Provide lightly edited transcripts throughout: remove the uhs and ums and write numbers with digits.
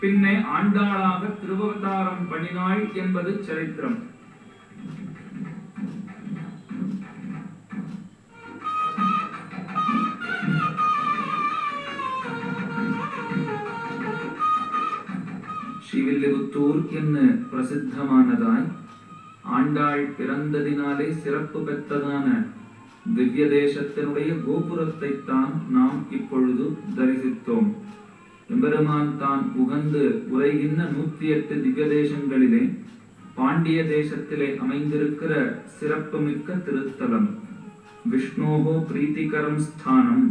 பின்னே ஆண்டாளாக திருவவதாரம் பண்ணினாள் என்பது சரித்திரம். ஸ்ரீவில்லிபுத்தூர் என்று பிரசித்தமானதாய் ஆண்டாள் பிறந்ததினாலே சிறப்பு பெற்றதான திவ்ய தேசத்தினுடைய கோபுரத்தை தான் நாம் இப்பொழுது தரிசித்தோம். எம்பெருமான் தான் உகந்து உரைகின்ற 108 திவ்ய தேசங்களிலே பாண்டிய தேசத்திலே அமைந்திருக்கிற சிறப்புமிக்க திருத்தலம் விஷ்ணோகோ பிரீத்திகரம் ஸ்தானம்.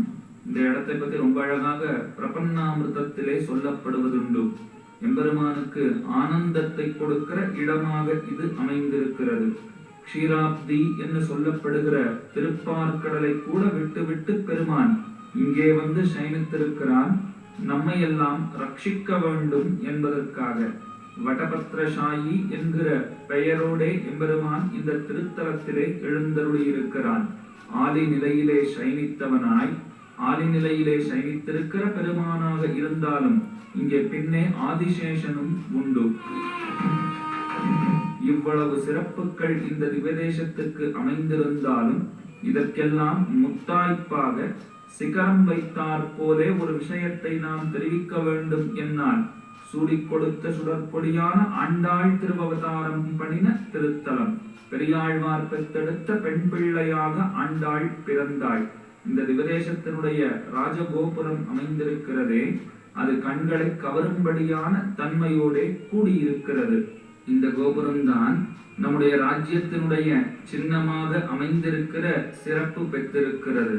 இந்த இடத்தை பற்றி ரொம்ப அழகாக பிரபன்னாமிர்தத்திலே சொல்லப்படுவதுண்டு. எம்பெருமானுக்கு ஆனந்தத்தை கொடுக்கிற இடமாக இது அமைந்திருக்கிறது. க்ஷீராப்தி என்று சொல்லப்படுகிற திருப்பார்கடலை கூட விட்டு பெருமான் இங்கே வந்து சயனித்திருக்கிறான், நம்மை எல்லாம் ரட்சிக்க வேண்டும் என்பதற்காக. வடபத்ரசாயி என்கிற பெயரோடே எம்பெருமான் இந்த திருத்தலத்திலே எழுந்தருளியிருக்கிறான். ஆதி நிலையிலே சயனித்தவனாய் ஆதி நிலையிலே சயனித்திருக்கிற பெருமானாக இருந்தாலும் இங்கே பின்னே ஆதிசேஷனும் உண்டு. இவ்வளவு சிறப்புகள் இந்த திவ்யதேசத்துக்கு அமைந்திருந்தாலும் இதற்கெல்லாம் முத்தாய்ப்பாக சிகரம் வைத்தார் போலே ஒரு விஷயத்தை நாம் தெரிவிக்க வேண்டும் என்னால் சூடிக் கொடுத்த சுடற்பொடியான ஆண்டாள் திருவவதாரம் பண்ணின திருத்தலம். பெரியாழ்வார் பெற்றெடுத்த பெண் பிள்ளையாக ஆண்டாள் பிறந்தாள். இந்த திவ்யதேசத்தினுடைய ராஜகோபுரம் அமைந்திருக்கிறதே, அது கண்களை கவரும்படியான தன்மையோடே கூடியிருக்கிறது. இந்த கோபுரம்தான் நம்முடைய ராஜ்யத்தினுடைய சின்னமாக அமைந்திருக்கிற சிறப்பு பெற்றிருக்கிறது.